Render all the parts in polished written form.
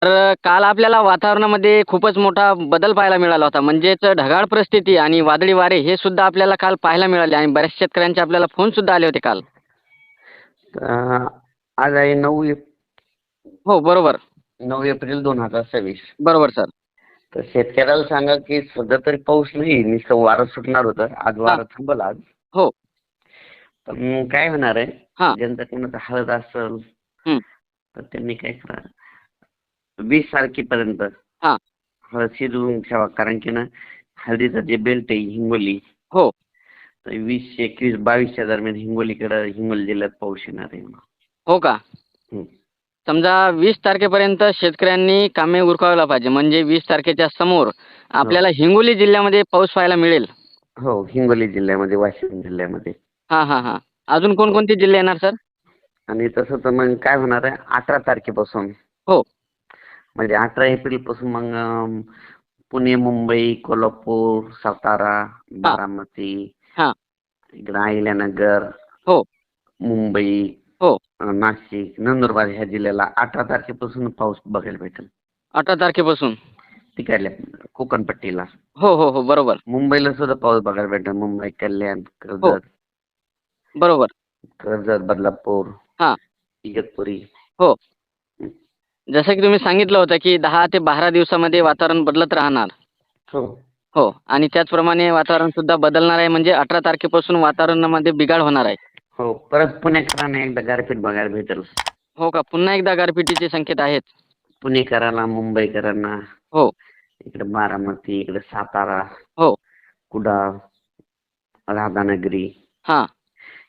तर काल आपल्याला वातावरणामध्ये खूपच मोठा बदल पाहायला मिळाला होता. म्हणजेच ढगाळ परिस्थिती आणि वादळी वारे हे सुद्धा आपल्याला काल पाहायला मिळाले आणि बऱ्याच शेतकऱ्यांचे आपल्याला फोन सुद्धा आले होते काल. अं, आज आहे हो, बरोबर. 9 एप्रिल 2026. बरोबर सर. तर शेतकऱ्याला सांगा की सध्या तरी पाऊस नाही, नुसतं वारं सुटणार होतं. आज हां. वारं थांबलं आज. हो. पण काय होणार आहे, हां. ज्यांचा कोणाचा हळद असेल हं. तर त्यांनी काय करा, 20 तारखेपर्यंत हां. हळद शिजवून ठेवा. कारण की ना, हळदीचा जे बेल्ट आहे हिंगोली, हो. तर 20, 21, 22च्या दरम्यान हिंगोली जिल्ह्यात पाऊस येणार आहे. हो का? हं. समजा 20 तारखेपर्यंत शेतकऱ्यांनी कामे उरकायला पाहिजे. म्हणजे 20 तारखेच्या समोर हो आपल्याला हिंगोली जिल्ह्यामध्ये पाऊस पाहायला मिळेल. हो, हिंगोली जिल्ह्यामध्ये, वाशिम जिल्ह्यामध्ये. हां, हां, हां. अजून हो. कोणकोणते जिल्हे येणार सर? आणि तसं तर मग काय होणार आहे, 18 तारखेपासून, हो. म्हणजे 18 एप्रिल पासून मग पुणे, मुंबई, कोल्हापूर, सातारा, हां. बारामती, हां. इकडं अहिल्यानगर, हो. मुंबई, हो. नाशिक, नंदुरबार ह्या जिल्ह्याला 18 तारखेपासून पाऊस बघायला भेटेल. 18 तारखेपासून. तिकडल्या कोकणपट्टीला. हो, हो, हो. बरोबर. मुंबईला सुद्धा पाऊस बघायला भेटेल. मुंबई, कल्याण, हो. बरोबर. बदलापूर, हां. इगतपुरी. हो. जसं की तुम्ही सांगितलं होतं, की 10 ते 12 दिवसामध्ये वातावरण बदलत राहणार. हो हो. आणि त्याचप्रमाणे वातावरण सुद्धा बदलणार आहे म्हणजे 18 तारखेपासून वातावरणामध्ये बिघाड होणार आहे. हो, परत पुणेकरांना एकदा गारपीट बघायला भेटेल. हो का? पुन्हा एकदा गारपिटीचे संकेत आहेत. पुणेकरांना, मुंबईकरांना, हो. इकडे बारामती, इकडे सातारा, हो. कुडाळ, राधानगरी हां.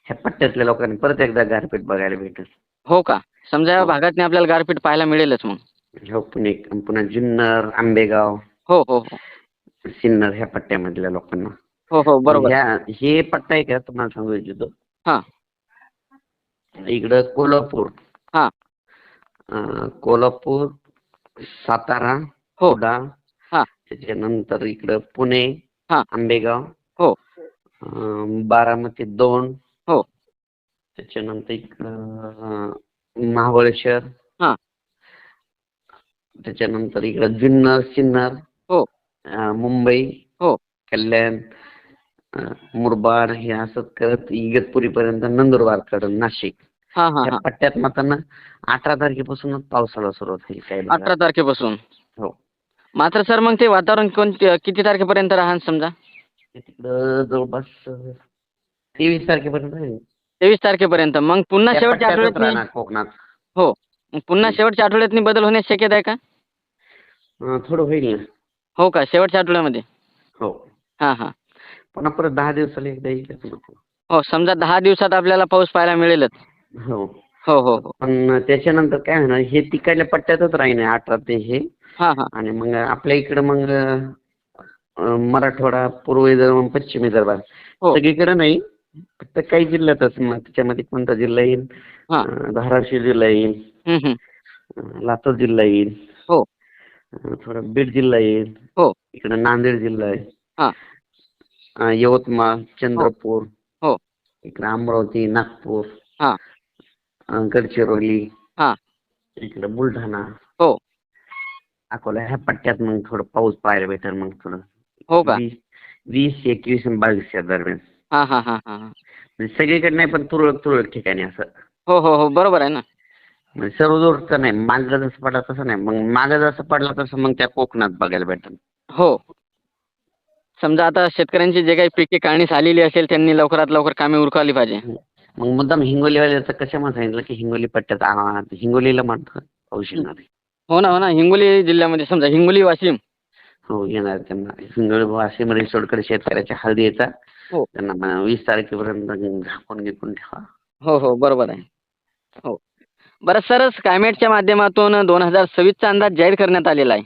ह्या पट्ट्यातल्या लोकांनी परत एकदा गारपीट बघायला भेटेल. हो का? समजा या हो भागातनी आपल्याला गारपीट पाहायला मिळेलच मग. हो, पुन्हा जुन्नर, आंबेगाव, हो, हो, हो. सिन्नर ह्या पट्ट्यामधल्या लोकांना. हो, हो. आणि बरोबर. हे पट्टा आहे का, तुम्हाला सांगू इच्छितो. हां. इकडं कोल्हापूर, हां. कोल्हापूर, सातारा, हो. कुडाळ, हां. त्याच्यानंतर इकडं पुणे, हां. आंबेगाव, हो. बारामती 2, हो. त्याच्यानंतर इकडं महाबळेश्वर, हां. त्याच्यानंतर इकडं जुन्नर, सिन्नर, हो. मुंबई, हो. कल्याण, मुरबाड, हे असं करत इगतपुरीपर्यंत, नंदुरबारकडं, नाशिक हां, हां, ह्या हां. पट्ट्यात मात्र 18 तारखेपासूनच पावसाळा सुरुवात होईल काही भागात. 18 तारखेपासून. हो. मात्र सर मग ते वातावरण किती तारखेपर्यंत राहणार समजा? ते तिकडं जवळपास 23 तारखेपर्यंत आहे. 23 तारखेपर्यंत. मग पुन्हा त्या शेवटच्या पट्ट्यातच आठवड्यातनी राहणार कोकणात. हो. मग पुन्हा हं. शेवटच्या आठवड्यातनी बदल होण्याची शक्यता आहे का? थोडं होईल ना. हो का? शेवटच्या आठवड्यामध्ये? हो. हां, हां. पुन्हा परत 10 दिवसाला एकदा येईलच ना. हो. समजा 10 दिवसात आपल्याला पाऊस पाहायला मिळेलच. हो. हो, हो, हो. पण त्याच्यानंतर काय होणार, हे तिकडल्या पट्ट्यातच राहील 18 ते हे. हां, हां. आणि मग आपल्या इकडं मग मराठवाडा, पूर्व विदर्भ, पश्चिम विदर्भात हो. सगळीकडे नाही, फक्त काही जिल्ह्यातच. मग त्याच्यामध्ये कोणता जिल्हा येईल, हां. धाराशिव जिल्हा येईल, हं, हं. लातूर जिल्हा येईल, हो. थोडा बीड जिल्हा येईल, हो. इकडे नांदेड जिल्हा आहे, हां. यवतमाळ, हो. चंद्रपूर, हो. इकडे अमरावती, नागपूर, हां. गडचिरोली, हां. इकडे बुलढाणा, हो. अकोला ह्या पट्ट्यात मग थोडं पाऊस पाहायला भेटेल. मग थोडं हो का? 20, 20, 21 आणि 22च्या दरम्यान. हां, हां, हां, हां, हां. म्हणजे सगळीकडे नाही, पण तुरळक तुरळक ठिकाणी असं. हो, हो, हो. बरोबर आहे ना. म्हणजे सर्वदूरचं नाही, मागं जसं पडला तसं नाही. मग मागं जसं पडला तसं मग त्या कोकणात बघायला भेटेल. हो. समजा आता शेतकऱ्यांची जे काही पिके काढणीस आलेली असेल त्यांनी लवकरात लवकर कामे उरकावली पाहिजे. मग मुद्दाम हिंगोलीवाल्याचं कशामुळे सांगितलं की हिंगोली पट्ट्यात हिंगोलीला मात्र पाऊस हं. येणार आहे. हो ना, हो ना. हिंगोली जिल्ह्यामध्ये समजा हिंगोली, वाशिम. हो, येणार आहे त्यांना. हिंगोली, वाशिम, रिसोडकडे शेतकऱ्याच्या हळदी येतात. हो. त्यांना 20 तारखेपर्यंत झाकून गिकून ठेवा. हो, हो. बरोबर आहे. हो. बरं सर, स्कायमेटच्या माध्यमातून 2026चा अंदाज जाहीर करण्यात आलेला आहे.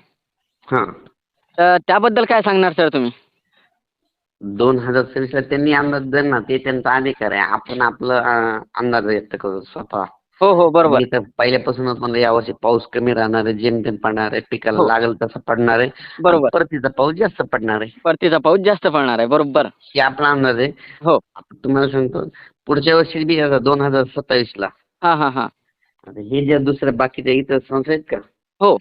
हां. तर त्याबद्दल काय सांगणार सर तुम्ही? 2026ला त्यांनी अंदाज देणार, ते त्यांचा अधिकार आहे. आपण आपलं अंदाज व्यक्त करू स्वतः. हो, हो. बरोबर. मी तर पहिल्यापासूनच म्हणलं यावर्षी पाऊस कमी राहणार आहे, जेमतेम पडणार आहे, पिकाला हो. लागेल तसं पडणार आहे आणि बरोबर. परतीचा पाऊस जास्त पडणार आहे. परतीचा पाऊस जास्त पडणार आहे. बरोबर. हे आपला अंदाज आहे. हो. आता तुम्हाला सांगतो, पुढच्या वर्षी बी 2027ला हां, हां, हां. आता हे ज्या दुसऱ्या बाकीच्या इतर संस्था आहेत का, हो.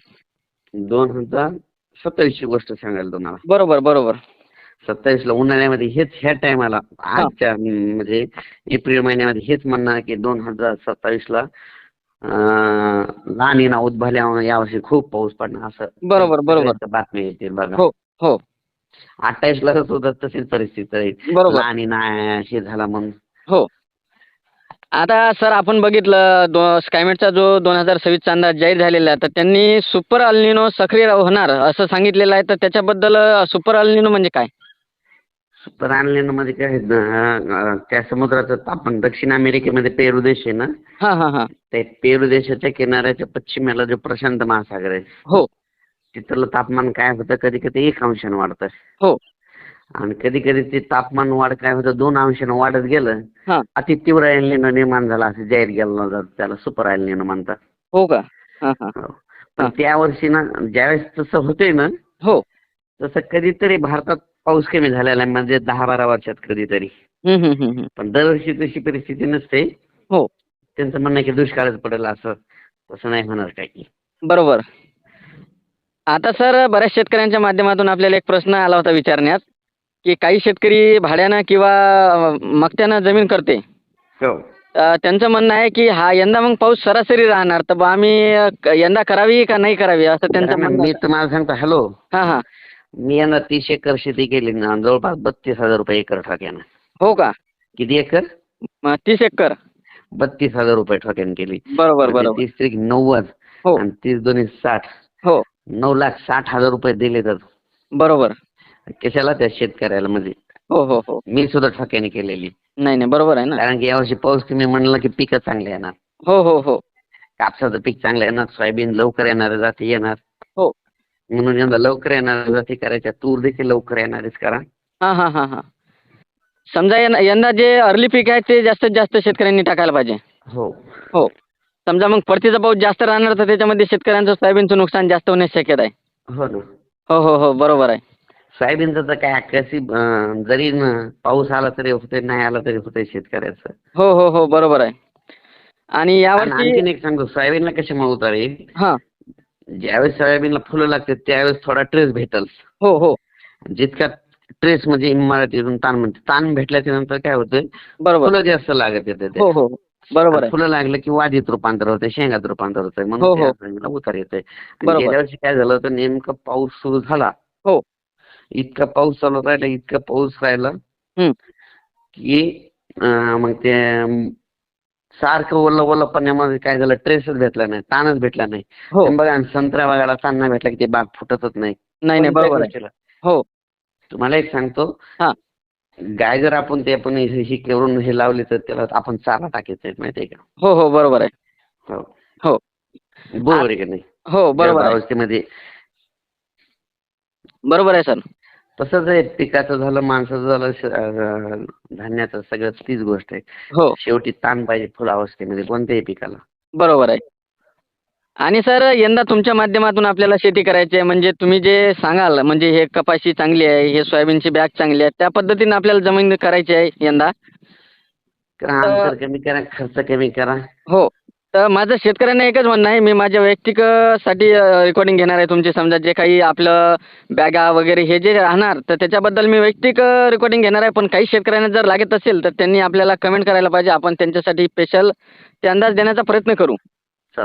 2027 ची गोष्ट सांगायला तुम्हाला. बरोबर बरोबर. 27 ला उन्हाळ्यामध्ये हेच ह्या टायमाला आजच्या म्हणजे एप्रिल महिन्यामध्ये हेच म्हणणार की 2027 ला ला निना उद्भवल्यामुळे यावर्षी खूप पाऊस पडणार असं बरोबर बरोबर. सगळ्यांच्या बातम्या येतील बघा. हो हो 28 ला सुद्धा तशीच परिस्थिती आहे. बरोबर. ला निना हे झाला म्हणून. हो. आता सर आपण बघितलं स्कायमेटचा जो 2026 चा अंदाज जाहीर झालेला आहे, तर त्यांनी सुपर अल्निनो सक्रिय होणार असं सांगितलेलं आहे. तर त्याच्याबद्दल सुपर अल्निनो म्हणजे काय? सुपर अल्निनो मध्ये काय त्या समुद्राचं तापमान दक्षिण अमेरिकेमध्ये पेरू देश आहे ना, हा हा हा. ते पेरू देशाच्या किनाऱ्याच्या पश्चिमेला जो प्रशांत महासागर आहे हो तिथलं तापमान काय होतं, कधी कधी 1 अंशाने वाढतं हो आणि कधी कधी ते तापमान वाढ काय होतं 2 अंशाने वाढत गेलं. हा. अति तीव्र एल्निनो निर्माण झाला असं जाहीर केलं जातं, त्याला सुपर एल्निनो म्हणतात. हो का? हा हा. हो. पण त्या वर्षी ना ज्यावेळेस तसं होतंय ना हो. तसं कधीतरी भारतात पाऊस कमी झालेला आहे, म्हणजे 10-12 वर्षात कधीतरी. पण दरवर्षी तशी परिस्थिती नसते. हो त्यांचं म्हणणं आहे की दुष्काळच पडेल असं, तसं नाही होणार काही. बरोबर. आता सर बऱ्याच शेतकऱ्यांच्या माध्यमातून आपल्याला एक प्रश्न आला होता विचारण्यात, की काही शेतकरी भाड्यानं किंवा मक्त्यानं जमीन करते. हो. त्यांचं म्हणणं आहे की यंदा मग पाऊस सरासरी राहणार, तर आम्ही यंदा करावी का नाही करावी असं त्यांचं म्हणणं मी आहे. तुम्हाला सांगतो, हॅलो, हा हा. मी यंदा 30 एकर शेती केली ना, जवळपास 32,000 रुपये एकर ठोक्यानं. हो का? किती एकर? 30 एकर. 32,000 रुपये ठोक्यानं केली. बरोबर म्हणजे बरोबर. 30-90 हो आणि 30 दोन्ही 60. हो 9,60,000 रुपये दिले तर बरोबर. कशाला त्या शेतकऱ्याला, म्हणजे हो हो हो. मी सुद्धा ठोक्याने केलेली. नाही नाही बरोबर आहे ना. कारण की यावर्षी पाऊस तुम्ही म्हणलं की पिकं चांगले येणार. हो हो हो कापसाचं पीक चांगलं येणार, सोयाबीन लवकर येणाऱ्या जाती येणार. हो. म्हणून यंदा लवकर येणाऱ्या जाती करायच्या. तूर देखील लवकर येणारच करा. हा हा हा हा. समजा यंदा जे अर्ली पीक आहे ते जास्तीत जास्त शेतकऱ्यांनी टाकायला पाहिजे. हो हो. समजा मग परतीचा पाऊस जास्त राहणार तर त्याच्यामध्ये शेतकऱ्यांचं सोयाबीनचं नुकसान जास्त होण्याची शक्यता आहे. हो ना. हो हो हो बरोबर आहे. सोयाबीनचं तर काय कशी जरी पाऊस आला तरी होते, नाही आला तरी होते शेतकऱ्याचं. हो हो हो बरोबर आहे. आणि आणि यावर्षी आणखीन एक सांगतो, सोयाबीनला कशामुळे उतार आहे, हा. ज्यावेळेस सोयाबीनला फुलं लागते त्यावेळेस थोडा ट्रेस भेटल. हो हो जितका ट्रेस म्हणजे मराठीतून ताण म्हणते, ताण भेटल्याच्या नंतर काय होतं, बरोबर. फुलं जास्त लागत येते. हो हो बरोबर आहे. फुलं लागलं की वाढीत रूपांतर होते, शेंगात रूपांतर होतंय, हो, म्हणून हो. त्या सोयाबीनला उतार येतोय. आणि बरोबर. गेल्या वर्षी काय झालं होतं, नेमकं पाऊस सुरू झाला. हो. इतका पाऊस चालू राहिला, इतका पाऊस राहिला हम्म. की मग ते सारखं ओलं ओलं पाण्यामध्ये काय झालं, ट्रेसच भेटला नाही, ताणच भेटला नाही. हो. पण बघा संत्रा बागाला ताण नाही भेटला की ते बाग फुटतच नाही. नाही नाही कोणत्याही बरोबर आहे. गोष्टीला. हो. तुम्हाला एक सांगतो, हा. गाय जर आपण ही करून हे लावली तर त्याला आपण चारा टाकायचा माहितीये का? हो हो बरोबर आहे. हो. हो. बरोबर आहे का नाही? हो बरोबर आहे. अवस्थेमध्ये बरोबर आहे सर. तसंच आहे, पिकाचं झालं, माणसाचं झालं, धान्याचं, सगळं तीच गोष्ट आहे. हो शेवटी ताण पाहिजे फुलावस्थेमध्ये कोणत्याही पिकाला. बरोबर आहे. आणि सर यंदा तुमच्या माध्यमातून आपल्याला शेती करायची आहे, म्हणजे तुम्ही जे सांगाल म्हणजे हे कपाशी चांगली आहे, हे सोयाबीनची बॅग चांगली आहे, त्या पद्धतीने आपल्याला जमीन करायची आहे यंदा. अंतर कमी करा, खर्च कमी करा. हो. तर माझं शेतकऱ्यांना एकच म्हणणं आहे, मी माझ्या वैयक्तिक साठी रेकॉर्डिंग घेणार आहे तुमची. समजा जे काही आपलं बॅगा वगैरे हे जे राहणार तर त्याच्याबद्दल मी वैयक्तिक रेकॉर्डिंग घेणार आहे. पण काही शेतकऱ्यांना जर लागत असेल तर त्यांनी आपल्याला कमेंट करायला पाहिजे, आपण त्यांच्यासाठी स्पेशल ते अंदाज देण्याचा प्रयत्न करू.